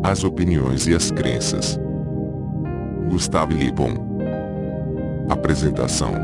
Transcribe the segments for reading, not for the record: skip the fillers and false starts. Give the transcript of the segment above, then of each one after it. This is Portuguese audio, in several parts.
As opiniões e as crenças. Gustave Le Bon. Apresentação.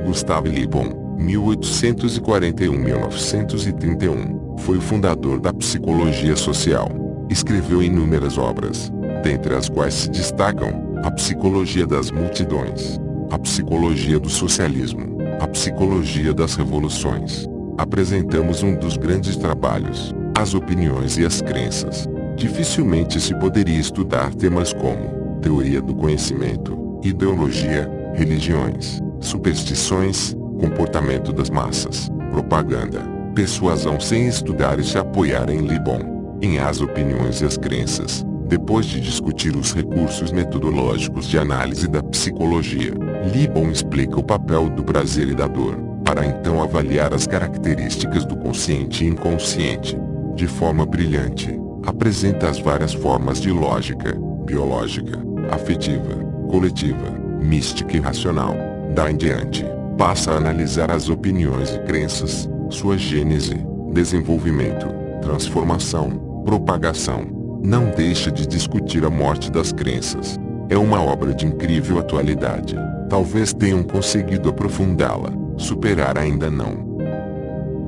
Gustave Le Bon, 1841-1931, foi o fundador da psicologia social. Escreveu inúmeras obras, dentre as quais se destacam A Psicologia das Multidões, A Psicologia do Socialismo, A Psicologia das Revoluções. Apresentamos um dos grandes trabalhos, As Opiniões e as Crenças. Dificilmente se poderia estudar temas como teoria do conhecimento, ideologia, religiões, superstições, comportamento das massas, propaganda, persuasão sem estudar e se apoiar em Le Bon, em As Opiniões e as Crenças. Depois de discutir os recursos metodológicos de análise da psicologia, Le Bon explica o papel do prazer e da dor, para então avaliar as características do consciente e inconsciente. De forma brilhante, apresenta as várias formas de lógica, biológica, afetiva, coletiva, mística e racional. Daí em diante, passa a analisar as opiniões e crenças, sua gênese, desenvolvimento, transformação, propagação. Não deixa de discutir a morte das crenças. É uma obra de incrível atualidade. Talvez tenham conseguido aprofundá-la, superar ainda não.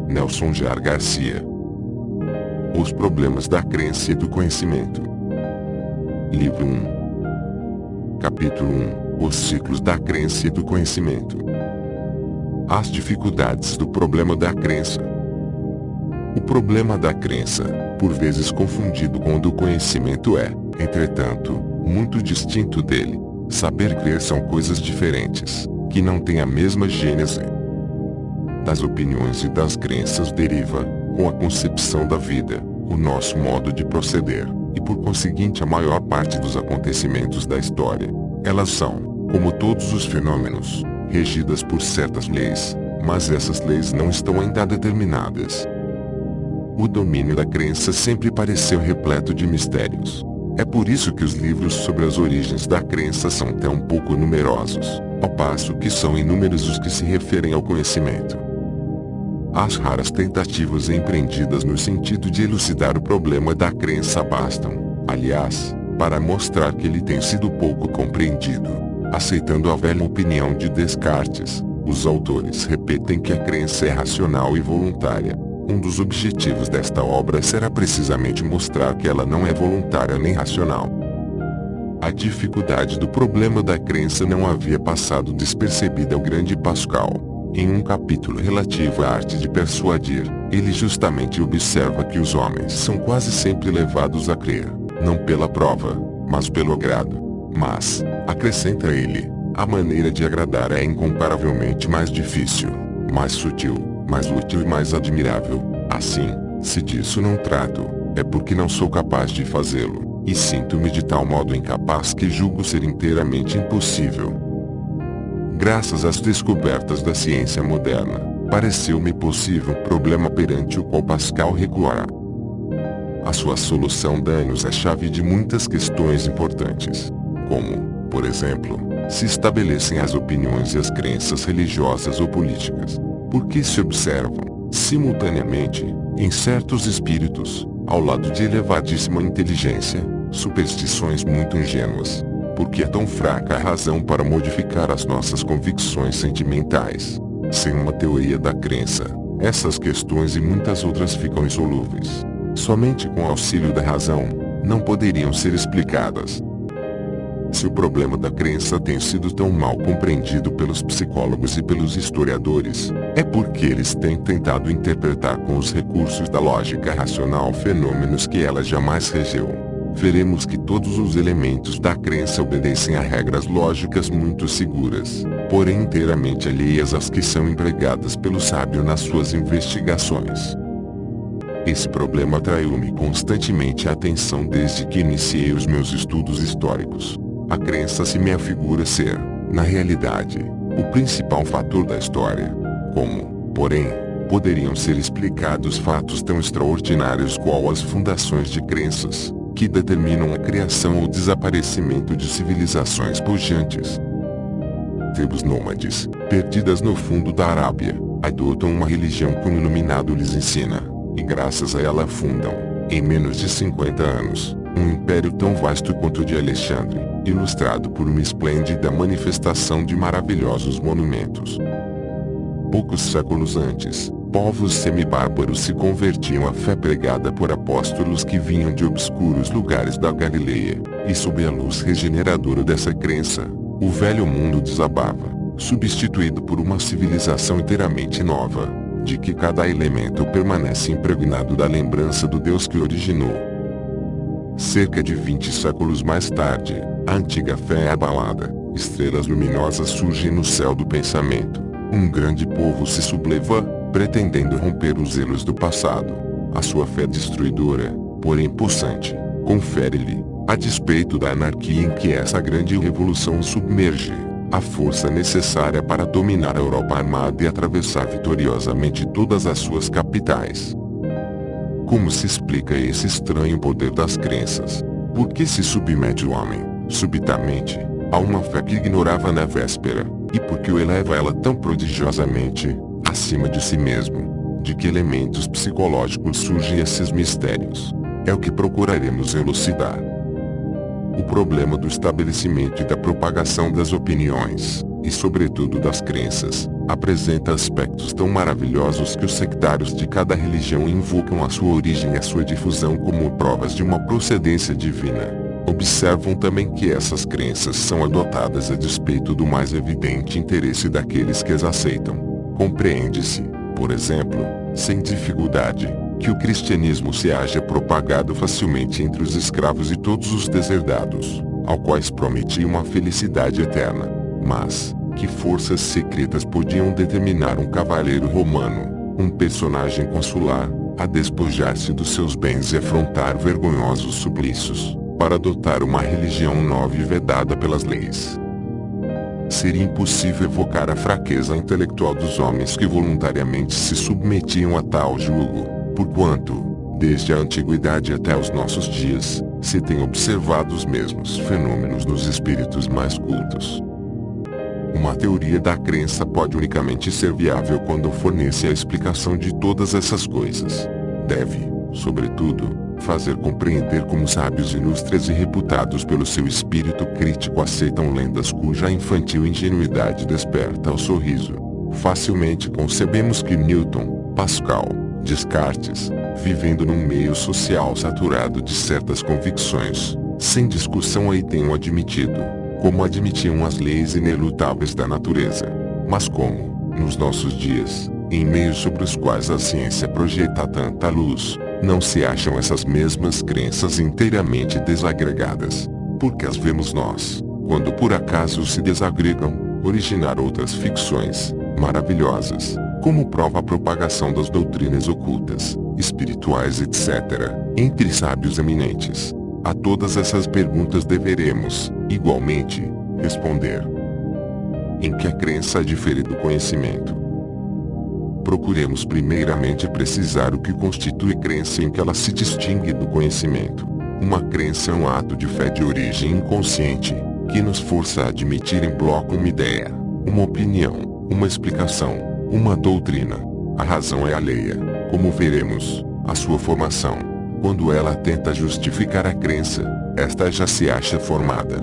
Nelson Jar Garcia. Os problemas da crença e do conhecimento. Livro 1. Capítulo 1. Os ciclos da crença e do conhecimento. As dificuldades do problema da crença. O problema da crença, por vezes confundido com o do conhecimento, é, entretanto, muito distinto dele. Saber crer são coisas diferentes, que não têm a mesma gênese. Das opiniões e das crenças deriva, com a concepção da vida, o nosso modo de proceder, e por conseguinte a maior parte dos acontecimentos da história. Elas são, como todos os fenômenos, regidas por certas leis, mas essas leis não estão ainda determinadas. O domínio da crença sempre pareceu repleto de mistérios. É por isso que os livros sobre as origens da crença são tão pouco numerosos, ao passo que são inúmeros os que se referem ao conhecimento. As raras tentativas empreendidas no sentido de elucidar o problema da crença bastam, aliás, para mostrar que ele tem sido pouco compreendido. Aceitando a velha opinião de Descartes, os autores repetem que a crença é racional e voluntária. Um dos objetivos desta obra será precisamente mostrar que ela não é voluntária nem racional. A dificuldade do problema da crença não havia passado despercebida ao grande Pascal. Em um capítulo relativo à arte de persuadir, ele justamente observa que os homens são quase sempre levados a crer, não pela prova, mas pelo agrado. Mas, acrescenta ele, a maneira de agradar é incomparavelmente mais difícil, mais sutil, mais útil e mais admirável. Assim, se disso não trato, é porque não sou capaz de fazê-lo, e sinto-me de tal modo incapaz que julgo ser inteiramente impossível. Graças às descobertas da ciência moderna, pareceu-me possível um problema perante o qual Pascal recuará. A sua solução dá-nos a chave de muitas questões importantes, como, por exemplo, se estabelecem as opiniões e as crenças religiosas ou políticas, porque se observam, simultaneamente, em certos espíritos, ao lado de elevadíssima inteligência, superstições muito ingênuas. Porque é tão fraca a razão para modificar as nossas convicções sentimentais. Sem uma teoria da crença, essas questões e muitas outras ficam insolúveis. Somente com o auxílio da razão, não poderiam ser explicadas. Se o problema da crença tem sido tão mal compreendido pelos psicólogos e pelos historiadores, é porque eles têm tentado interpretar com os recursos da lógica racional fenômenos que ela jamais regeu. Veremos que todos os elementos da crença obedecem a regras lógicas muito seguras, porém inteiramente alheias às que são empregadas pelo sábio nas suas investigações. Esse problema atraiu-me constantemente a atenção desde que iniciei os meus estudos históricos. A crença se me afigura ser, na realidade, o principal fator da história. Como, porém, poderiam ser explicados fatos tão extraordinários qual as fundações de crenças, que determinam a criação ou desaparecimento de civilizações pujantes? Tribos nômades, perdidas no fundo da Arábia, adotam uma religião que um iluminado lhes ensina, e graças a ela fundam, em menos de 50 anos, Um império tão vasto quanto o de Alexandre, ilustrado por uma esplêndida manifestação de maravilhosos monumentos. Poucos séculos antes, povos semibárbaros se convertiam à fé pregada por apóstolos que vinham de obscuros lugares da Galileia, e sob a luz regeneradora dessa crença, o velho mundo desabava, substituído por uma civilização inteiramente nova, de que cada elemento permanece impregnado da lembrança do Deus que originou. Cerca de 20 séculos mais tarde, a antiga fé é abalada, estrelas luminosas surgem no céu do pensamento. Um grande povo se subleva, pretendendo romper os zelos do passado. A sua fé destruidora, porém possante, confere-lhe, a despeito da anarquia em que essa grande revolução submerge, a força necessária para dominar a Europa armada e atravessar vitoriosamente todas as suas capitais. Como se explica esse estranho poder das crenças? Por que se submete o homem, subitamente, a uma fé que ignorava na véspera, e por que o eleva ela tão prodigiosamente, acima de si mesmo? De que elementos psicológicos surgem esses mistérios? É o que procuraremos elucidar. O problema do estabelecimento e da propagação das opiniões, e sobretudo das crenças, apresenta aspectos tão maravilhosos que os sectários de cada religião invocam a sua origem e a sua difusão como provas de uma procedência divina. Observam também que essas crenças são adotadas a despeito do mais evidente interesse daqueles que as aceitam. Compreende-se, por exemplo, sem dificuldade, que o cristianismo se haja propagado facilmente entre os escravos e todos os deserdados, aos quais prometia uma felicidade eterna. Mas, que forças secretas podiam determinar um cavaleiro romano, um personagem consular, a despojar-se dos seus bens e afrontar vergonhosos suplícios, para adotar uma religião nova e vedada pelas leis? Seria impossível evocar a fraqueza intelectual dos homens que voluntariamente se submetiam a tal jugo, porquanto, desde a antiguidade até os nossos dias, se tem observado os mesmos fenômenos nos espíritos mais cultos. Uma teoria da crença pode unicamente ser viável quando fornece a explicação de todas essas coisas. Deve, sobretudo, fazer compreender como sábios ilustres e reputados pelo seu espírito crítico aceitam lendas cuja infantil ingenuidade desperta o sorriso. Facilmente concebemos que Newton, Pascal, Descartes, vivendo num meio social saturado de certas convicções, sem discussão aí tenham admitido, como admitiam as leis inelutáveis da natureza. Mas como, nos nossos dias, em meios sobre os quais a ciência projeta tanta luz, não se acham essas mesmas crenças inteiramente desagregadas? Porque as vemos nós, quando por acaso se desagregam, originar outras ficções, maravilhosas, como prova a propagação das doutrinas ocultas, espirituais etc., entre sábios eminentes. A todas essas perguntas deveremos, igualmente, responder. Em que a crença difere do conhecimento? Procuremos primeiramente precisar o que constitui crença e em que ela se distingue do conhecimento. Uma crença é um ato de fé de origem inconsciente, que nos força a admitir em bloco uma ideia, uma opinião, uma explicação, uma doutrina. A razão é alheia, como veremos, à sua formação. Quando ela tenta justificar a crença, esta já se acha formada.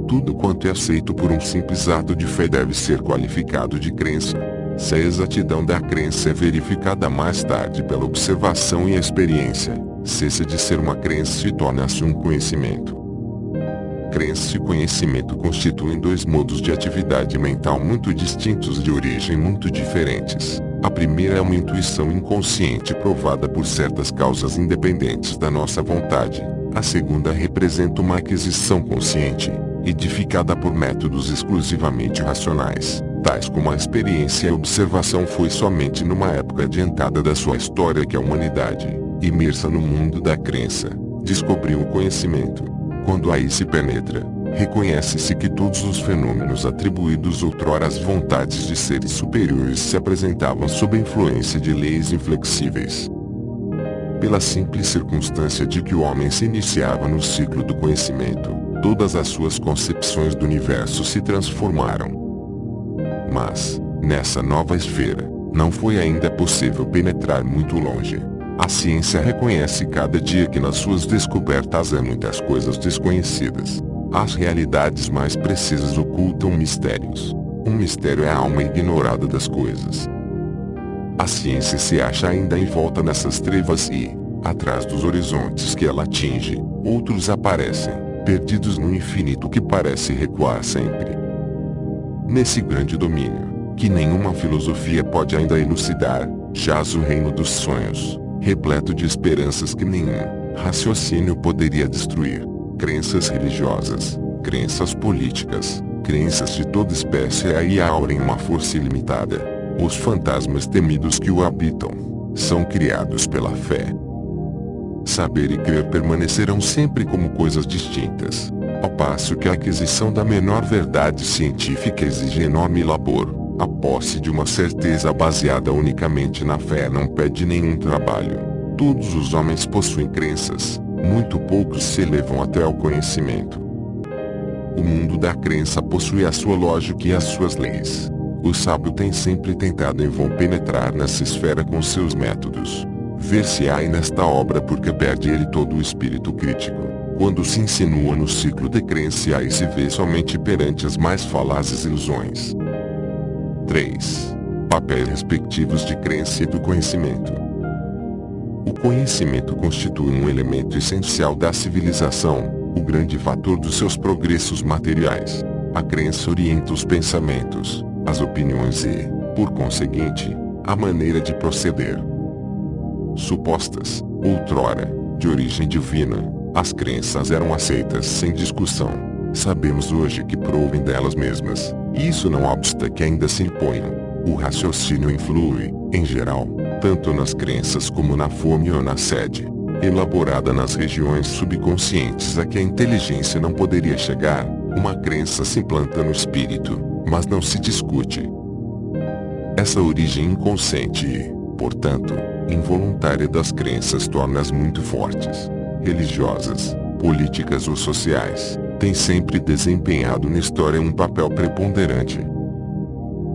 Tudo quanto é aceito por um simples ato de fé deve ser qualificado de crença. Se a exatidão da crença é verificada mais tarde pela observação e a experiência, cessa de ser uma crença e torna-se um conhecimento. Crença e conhecimento constituem dois modos de atividade mental muito distintos de origem muito diferentes. A primeira é uma intuição inconsciente provada por certas causas independentes da nossa vontade. A segunda representa uma aquisição consciente, edificada por métodos exclusivamente racionais, tais como a experiência e a observação. Foi somente numa época adiantada da sua história que a humanidade, imersa no mundo da crença, descobriu o conhecimento. Quando aí se penetra, reconhece-se que todos os fenômenos atribuídos outrora às vontades de seres superiores se apresentavam sob a influência de leis inflexíveis. Pela simples circunstância de que o homem se iniciava no ciclo do conhecimento, todas as suas concepções do universo se transformaram. Mas, nessa nova esfera, não foi ainda possível penetrar muito longe. A ciência reconhece cada dia que nas suas descobertas há muitas coisas desconhecidas. As realidades mais precisas ocultam mistérios. Um mistério é a alma ignorada das coisas. A ciência se acha ainda envolta nessas trevas e, atrás dos horizontes que ela atinge, outros aparecem, perdidos no infinito que parece recuar sempre. Nesse grande domínio, que nenhuma filosofia pode ainda elucidar, jaz o reino dos sonhos, repleto de esperanças que nenhum raciocínio poderia destruir. Crenças religiosas, crenças políticas, crenças de toda espécie aí aurem uma força ilimitada. Os fantasmas temidos que o habitam são criados pela fé. Saber e crer permanecerão sempre como coisas distintas, ao passo que a aquisição da menor verdade científica exige enorme labor. A posse de uma certeza baseada unicamente na fé não pede nenhum trabalho. Todos os homens possuem crenças, muito poucos se elevam até ao conhecimento. O mundo da crença possui a sua lógica e as suas leis. O sábio tem sempre tentado em vão penetrar nessa esfera com seus métodos. Ver-se-á nesta obra porque perde ele todo o espírito crítico. Quando se insinua no ciclo de crença e se vê somente perante as mais falazes ilusões. 3. Papéis respectivos de crença e do conhecimento. O conhecimento constitui um elemento essencial da civilização, o grande fator dos seus progressos materiais. A crença orienta os pensamentos, as opiniões e, por conseguinte, a maneira de proceder. Supostas, outrora, de origem divina, as crenças eram aceitas sem discussão. Sabemos hoje que provém delas mesmas. Isso não obsta que ainda se imponham. O raciocínio influi, em geral, tanto nas crenças como na fome ou na sede, elaborada nas regiões subconscientes a que a inteligência não poderia chegar. Uma crença se implanta no espírito, mas não se discute. Essa origem inconsciente e, portanto, involuntária das crenças torna-as muito fortes. Religiosas, políticas ou sociais, têm sempre desempenhado na história um papel preponderante.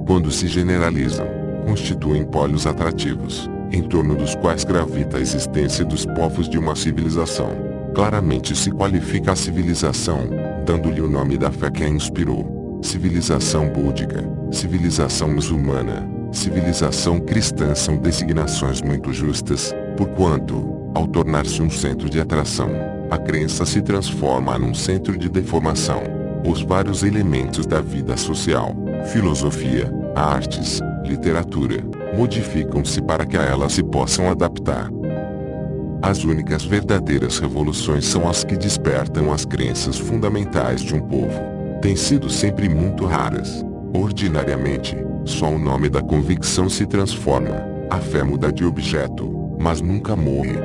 Quando se generalizam, constituem polos atrativos, em torno dos quais gravita a existência dos povos de uma civilização. Claramente se qualifica a civilização, dando-lhe o nome da fé que a inspirou. Civilização búdica, civilização muçulmana, civilização cristã são designações muito justas, porquanto, ao tornar-se um centro de atração, a crença se transforma num centro de deformação. Os vários elementos da vida social, filosofia, artes, literatura, modificam-se para que a elas se possam adaptar. As únicas verdadeiras revoluções são as que despertam as crenças fundamentais de um povo. Têm sido sempre muito raras. Ordinariamente, só o nome da convicção se transforma, a fé muda de objeto, mas nunca morre.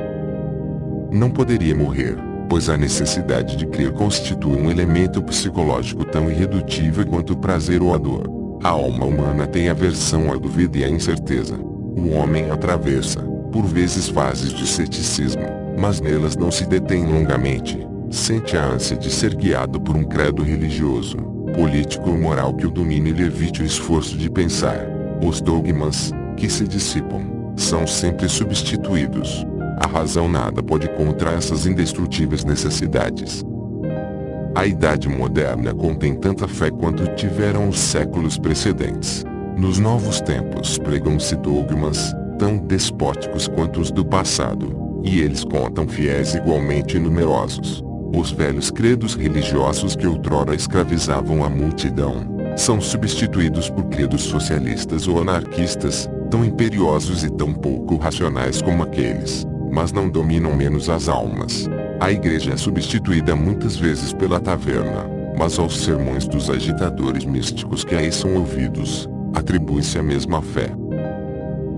Não poderia morrer, pois a necessidade de crer constitui um elemento psicológico tão irredutível quanto o prazer ou a dor. A alma humana tem aversão à dúvida e à incerteza. O homem atravessa, por vezes, fases de ceticismo, mas nelas não se detém longamente. Sente a ânsia de ser guiado por um credo religioso, político ou moral que o domine e lhe evite o esforço de pensar. Os dogmas, que se dissipam, são sempre substituídos. A razão nada pode contra essas indestrutíveis necessidades. A idade moderna contém tanta fé quanto tiveram os séculos precedentes. Nos novos tempos pregam-se dogmas, tão despóticos quanto os do passado, e eles contam fiéis igualmente numerosos. Os velhos credos religiosos que outrora escravizavam a multidão, são substituídos por credos socialistas ou anarquistas, tão imperiosos e tão pouco racionais como aqueles, mas não dominam menos as almas. A igreja é substituída muitas vezes pela taverna, mas aos sermões dos agitadores místicos que aí são ouvidos, atribui-se a mesma fé.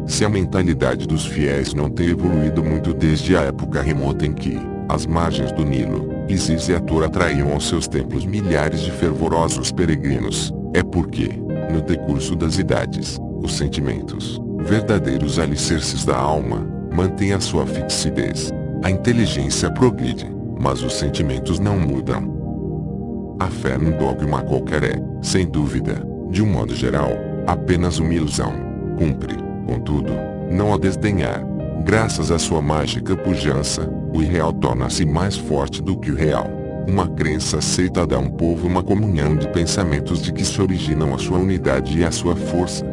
Se a mentalidade dos fiéis não tem evoluído muito desde a época remota em que, às margens do Nilo, Isis e Hathor atraíam aos seus templos milhares de fervorosos peregrinos, é porque, no decurso das idades, os sentimentos, verdadeiros alicerces da alma, mantêm a sua fixidez. A inteligência progride, mas os sentimentos não mudam. A fé num dogma qualquer é, sem dúvida, de um modo geral, apenas uma ilusão. Cumpre, contudo, não a desdenhar. Graças à sua mágica pujança, o irreal torna-se mais forte do que o real. Uma crença aceita dá a um povo uma comunhão de pensamentos de que se originam a sua unidade e a sua força.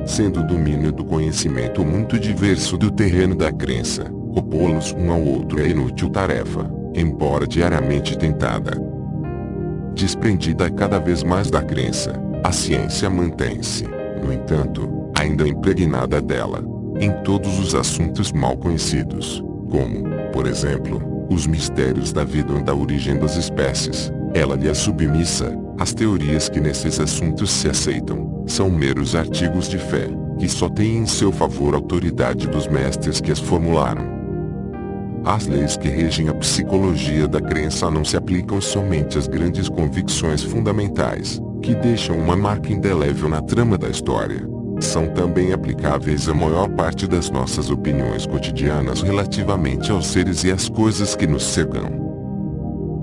Sendo o domínio do conhecimento muito diverso do terreno da crença, opô-los um ao outro é inútil tarefa, embora diariamente tentada. Desprendida cada vez mais da crença, a ciência mantém-se, no entanto, ainda impregnada dela, em todos os assuntos mal conhecidos, como, por exemplo, os mistérios da vida ou da origem das espécies. Ela lhe é submissa. As teorias que nesses assuntos se aceitam, são meros artigos de fé, que só têm em seu favor a autoridade dos mestres que as formularam. As leis que regem a psicologia da crença não se aplicam somente às grandes convicções fundamentais, que deixam uma marca indelével na trama da história. São também aplicáveis à maior parte das nossas opiniões cotidianas relativamente aos seres e às coisas que nos cercam.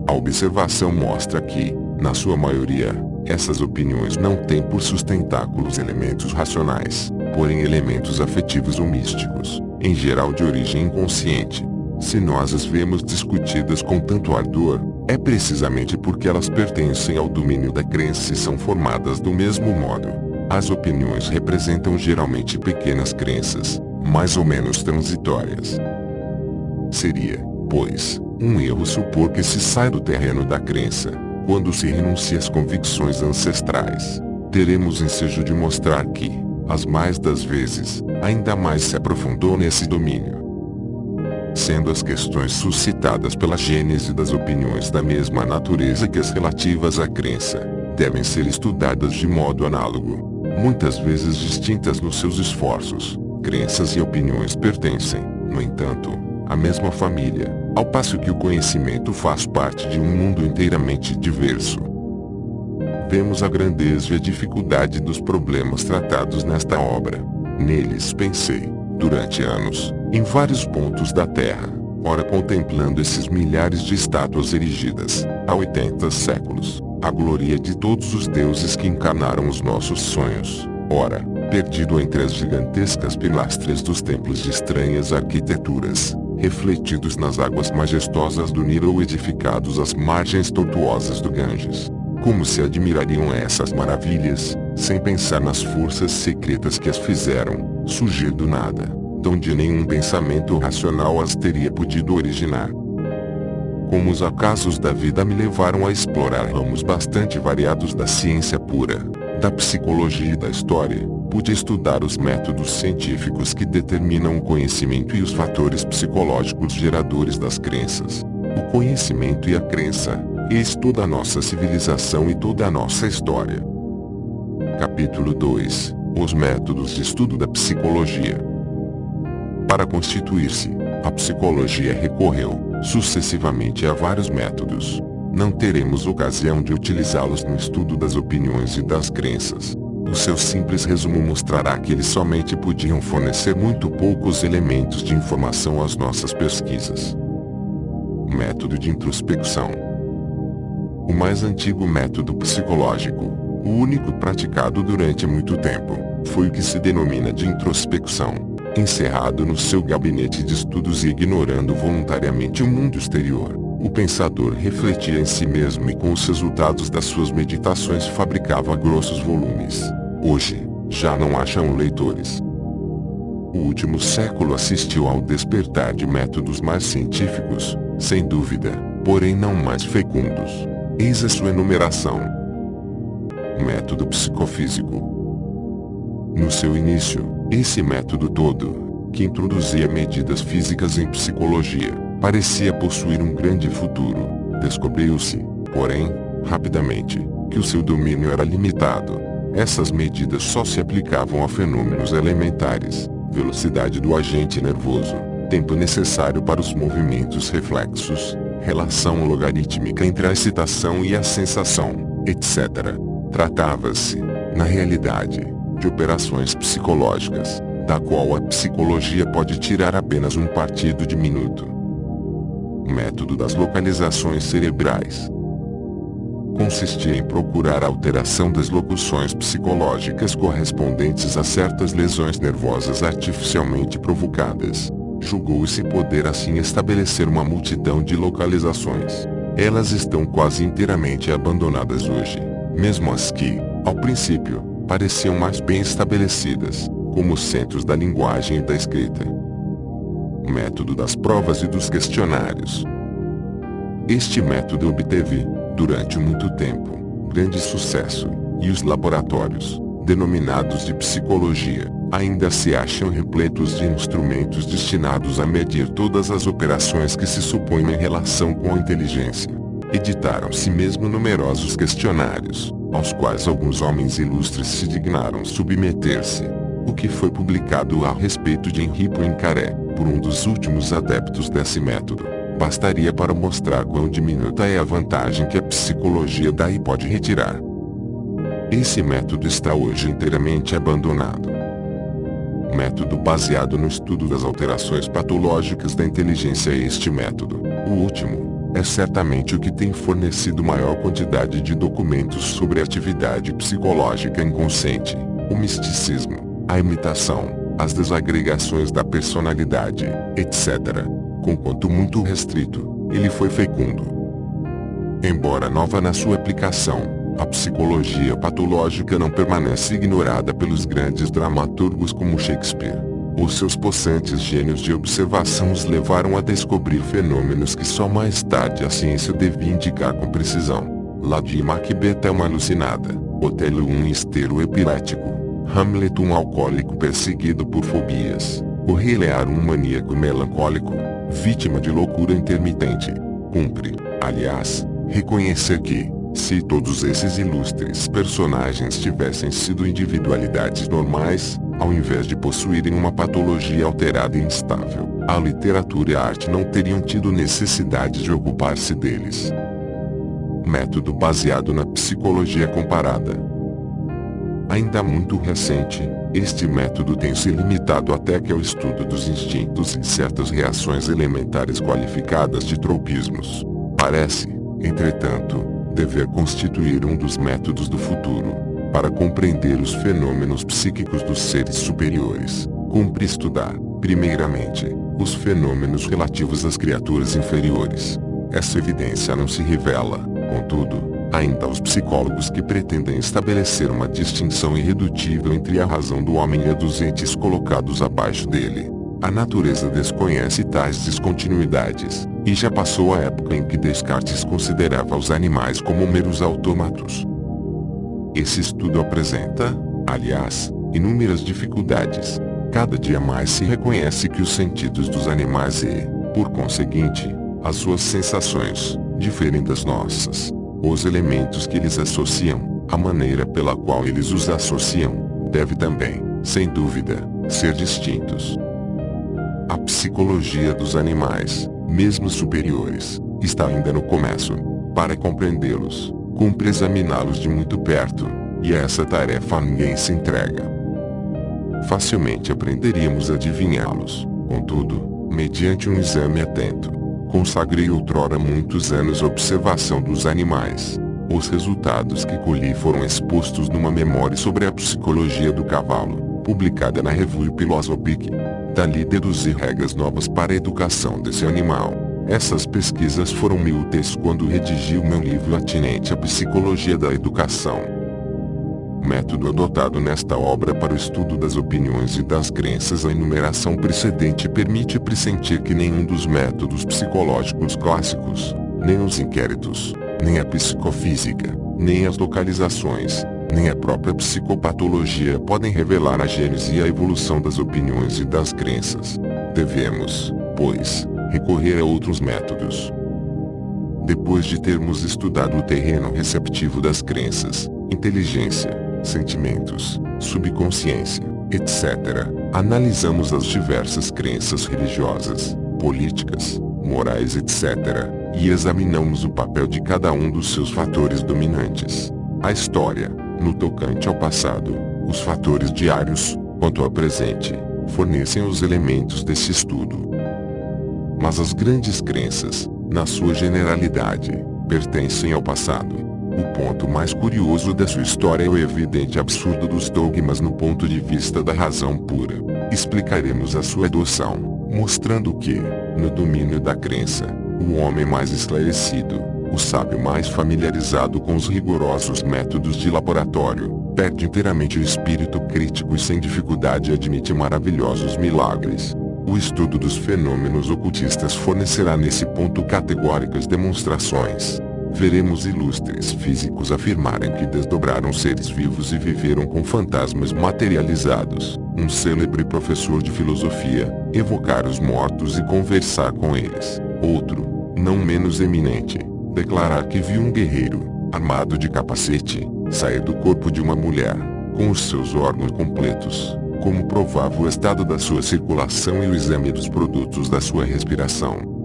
A observação mostra que, na sua maioria, essas opiniões não têm por sustentáculos elementos racionais, porém elementos afetivos ou místicos, em geral de origem inconsciente. Se nós as vemos discutidas com tanto ardor, é precisamente porque elas pertencem ao domínio da crença e são formadas do mesmo modo. As opiniões representam geralmente pequenas crenças, mais ou menos transitórias. Seria, pois, um erro supor que se sai do terreno da crença, quando se renuncia às convicções ancestrais. Teremos ensejo de mostrar que, as mais das vezes, ainda mais se aprofundou nesse domínio. Sendo as questões suscitadas pela gênese das opiniões da mesma natureza que as relativas à crença, devem ser estudadas de modo análogo, muitas vezes distintas nos seus esforços. Crenças e opiniões pertencem, no entanto, à mesma família, ao passo que o conhecimento faz parte de um mundo inteiramente diverso. Vemos a grandeza e a dificuldade dos problemas tratados nesta obra. Neles pensei, durante anos, em vários pontos da Terra, ora contemplando esses milhares de estátuas erigidas, há 80 séculos, a glória de todos os deuses que encarnaram os nossos sonhos, ora, perdido entre as gigantescas pilastras dos templos de estranhas arquiteturas, refletidos nas águas majestosas do Nilo ou edificados às margens tortuosas do Ganges. Como se admirariam essas maravilhas, sem pensar nas forças secretas que as fizeram surgir do nada, donde nenhum pensamento racional as teria podido originar. Como os acasos da vida me levaram a explorar ramos bastante variados da ciência pura, da psicologia e da história, pude estudar os métodos científicos que determinam o conhecimento e os fatores psicológicos geradores das crenças. O conhecimento e a crença, eis toda a nossa civilização e toda a nossa história. Capítulo 2 – Os métodos de estudo da psicologia. Para constituir-se, a psicologia recorreu, sucessivamente, a vários métodos. Não teremos ocasião de utilizá-los no estudo das opiniões e das crenças. O seu simples resumo mostrará que eles somente podiam fornecer muito poucos elementos de informação às nossas pesquisas. Método de introspecção. O mais antigo método psicológico, o único praticado durante muito tempo, foi o que se denomina de introspecção. Encerrado no seu gabinete de estudos e ignorando voluntariamente o mundo exterior, o pensador refletia em si mesmo e com os resultados das suas meditações fabricava grossos volumes. Hoje, já não acham leitores. O último século assistiu ao despertar de métodos mais científicos, sem dúvida, porém não mais fecundos. Eis a sua enumeração. Método psicofísico. No seu início, esse método todo, que introduzia medidas físicas em psicologia, parecia possuir um grande futuro. Descobriu-se, porém, rapidamente, que o seu domínio era limitado. Essas medidas só se aplicavam a fenômenos elementares, velocidade do agente nervoso, tempo necessário para os movimentos reflexos, relação logarítmica entre a excitação e a sensação, etc. Tratava-se, na realidade, de operações psicológicas, da qual a psicologia pode tirar apenas um partido diminuto. Método das localizações cerebrais. consistia em procurar a alteração das locuções psicológicas correspondentes a certas lesões nervosas artificialmente provocadas. Julgou-se poder assim estabelecer uma multidão de localizações. Elas estão quase inteiramente abandonadas hoje, mesmo as que, ao princípio, pareciam mais bem estabelecidas, como os centros da linguagem e da escrita. O método das provas e dos questionários. Este método obteve, durante muito tempo, grande sucesso, e os laboratórios, denominados de psicologia, ainda se acham repletos de instrumentos destinados a medir todas as operações que se supõem em relação com a inteligência. Editaram-se mesmo numerosos questionários, aos quais alguns homens ilustres se dignaram submeter-se. O que foi publicado a respeito de Henri Poincaré, por um dos últimos adeptos desse método, bastaria para mostrar quão diminuta é a vantagem que a psicologia daí pode retirar. Esse método está hoje inteiramente abandonado. Método baseado no estudo das alterações patológicas da inteligência. Este método, o último, é certamente o que tem fornecido maior quantidade de documentos sobre a atividade psicológica inconsciente, o misticismo, a imitação, as desagregações da personalidade, etc. Conquanto muito restrito, ele foi fecundo. Embora nova na sua aplicação, a psicologia patológica não permanece ignorada pelos grandes dramaturgos como Shakespeare. Os seus possantes gênios de observação os levaram a descobrir fenômenos que só mais tarde a ciência devia indicar com precisão. Lady Macbeth é uma alucinada, Otelo um histeiro epilético, Hamlet um alcoólico perseguido por fobias, o Rei Lear um maníaco melancólico, vítima de loucura intermitente. Cumpre, aliás, reconhecer que, se todos esses ilustres personagens tivessem sido individualidades normais, ao invés de possuírem uma patologia alterada e instável, a literatura e a arte não teriam tido necessidade de ocupar-se deles. Método baseado na psicologia comparada. Ainda muito recente, este método tem se limitado até que ao estudo dos instintos e certas reações elementares qualificadas de tropismos. Parece, entretanto, dever constituir um dos métodos do futuro. Para compreender os fenômenos psíquicos dos seres superiores, cumpre estudar, primeiramente, os fenômenos relativos às criaturas inferiores. Essa evidência não se revela, contudo, ainda aos psicólogos que pretendem estabelecer uma distinção irredutível entre a razão do homem e a dos entes colocados abaixo dele. A natureza desconhece tais descontinuidades, e já passou a época em que Descartes considerava os animais como meros autômatos. Esse estudo apresenta, aliás, inúmeras dificuldades. Cada dia mais se reconhece que os sentidos dos animais e, por conseguinte, as suas sensações, diferem das nossas. Os elementos que eles associam, a maneira pela qual eles os associam, deve também, sem dúvida, ser distintos. A psicologia dos animais, mesmo superiores, está ainda no começo. Para compreendê-los, cumpre examiná-los de muito perto, e a essa tarefa ninguém se entrega. Facilmente aprenderíamos a adivinhá-los, contudo, mediante um exame atento. Consagrei outrora muitos anos à observação dos animais. Os resultados que colhi foram expostos numa memória sobre a psicologia do cavalo, publicada na Revue Philosophique. Dali deduzi regras novas para a educação desse animal. Essas pesquisas foram-me úteis quando redigi o meu livro atinente à psicologia da educação. O método adotado nesta obra para o estudo das opiniões e das crenças. A enumeração precedente permite pressentir que nenhum dos métodos psicológicos clássicos, nem os inquéritos, nem a psicofísica, nem as localizações, nem a própria psicopatologia podem revelar a gênese e a evolução das opiniões e das crenças. Devemos, pois, recorrer a outros métodos. Depois de termos estudado o terreno receptivo das crenças, inteligência, sentimentos, subconsciência, etc., analisamos as diversas crenças religiosas, políticas, morais, etc., e examinamos o papel de cada um dos seus fatores dominantes. A história, no tocante ao passado, os fatores diários, quanto ao presente, fornecem os elementos desse estudo. Mas as grandes crenças, na sua generalidade, pertencem ao passado. O ponto mais curioso da sua história é o evidente absurdo dos dogmas no ponto de vista da razão pura. Explicaremos a sua adoção, mostrando que, no domínio da crença, o homem mais esclarecido, o sábio mais familiarizado com os rigorosos métodos de laboratório, perde inteiramente o espírito crítico e sem dificuldade admite maravilhosos milagres. O estudo dos fenômenos ocultistas fornecerá nesse ponto categóricas demonstrações. Veremos ilustres físicos afirmarem que desdobraram seres vivos e viveram com fantasmas materializados. Um célebre professor de filosofia, evocar os mortos e conversar com eles. Outro, não menos eminente, declarar que viu um guerreiro, armado de capacete, sair do corpo de uma mulher, com os seus órgãos completos, como provava o estado da sua circulação e o exame dos produtos da sua respiração.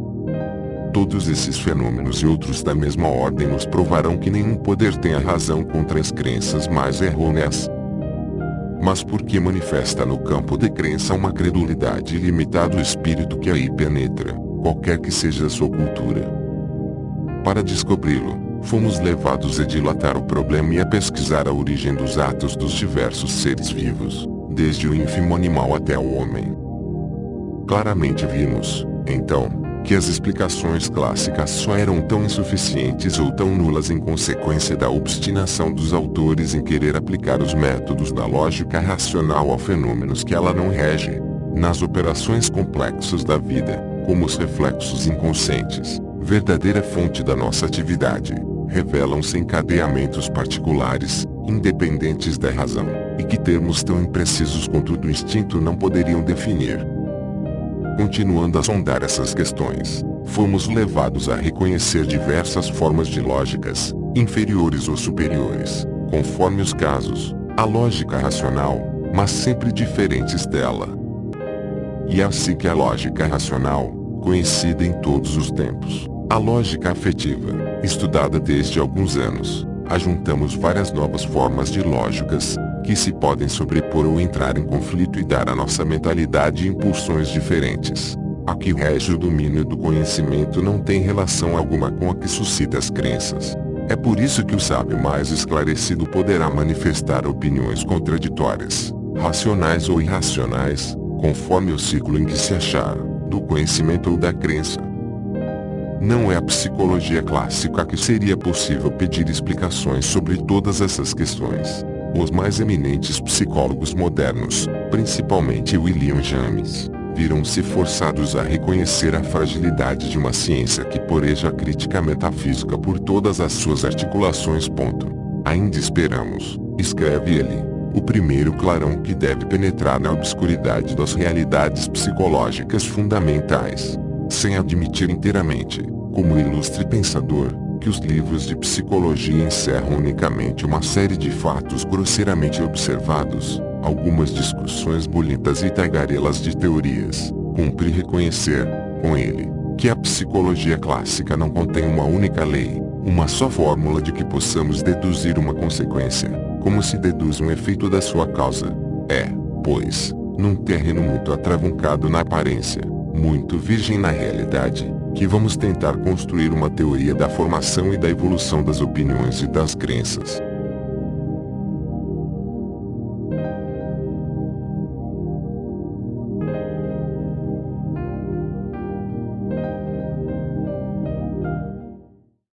Todos esses fenômenos e outros da mesma ordem nos provarão que nenhum poder tem a razão contra as crenças mais errôneas. Mas por que manifesta no campo de crença uma credulidade ilimitada o espírito que aí penetra, qualquer que seja a sua cultura? Para descobri-lo, fomos levados a dilatar o problema e a pesquisar a origem dos atos dos diversos seres vivos, desde o ínfimo animal até o homem. Claramente vimos, então, que as explicações clássicas só eram tão insuficientes ou tão nulas em consequência da obstinação dos autores em querer aplicar os métodos da lógica racional a fenômenos que ela não rege. Nas operações complexas da vida, como os reflexos inconscientes, verdadeira fonte da nossa atividade, revelam-se encadeamentos particulares, independentes da razão, e que termos tão imprecisos quanto o do instinto não poderiam definir. Continuando a sondar essas questões, fomos levados a reconhecer diversas formas de lógicas, inferiores ou superiores, conforme os casos, a lógica racional, mas sempre diferentes dela. E é assim que a lógica racional, conhecida em todos os tempos, a lógica afetiva, estudada desde alguns anos, ajuntamos várias novas formas de lógicas, que se podem sobrepor ou entrar em conflito e dar à nossa mentalidade impulsões diferentes. A que rege o domínio do conhecimento não tem relação alguma com a que suscita as crenças. É por isso que o sábio mais esclarecido poderá manifestar opiniões contraditórias, racionais ou irracionais, conforme o ciclo em que se achar, do conhecimento ou da crença. Não é a psicologia clássica que seria possível pedir explicações sobre todas essas questões. Os mais eminentes psicólogos modernos, principalmente William James, viram-se forçados a reconhecer a fragilidade de uma ciência que poreja a crítica metafísica por todas as suas articulações. Ainda esperamos, escreve ele, o primeiro clarão que deve penetrar na obscuridade das realidades psicológicas fundamentais, sem admitir inteiramente, como ilustre pensador, que os livros de psicologia encerram unicamente uma série de fatos grosseiramente observados, algumas discussões bonitas e tagarelas de teorias. Cumpre reconhecer, com ele, que a psicologia clássica não contém uma única lei, uma só fórmula de que possamos deduzir uma consequência, como se deduz um efeito da sua causa. É, pois, num terreno muito atravancado na aparência, muito virgem na realidade, que vamos tentar construir uma teoria da formação e da evolução das opiniões e das crenças.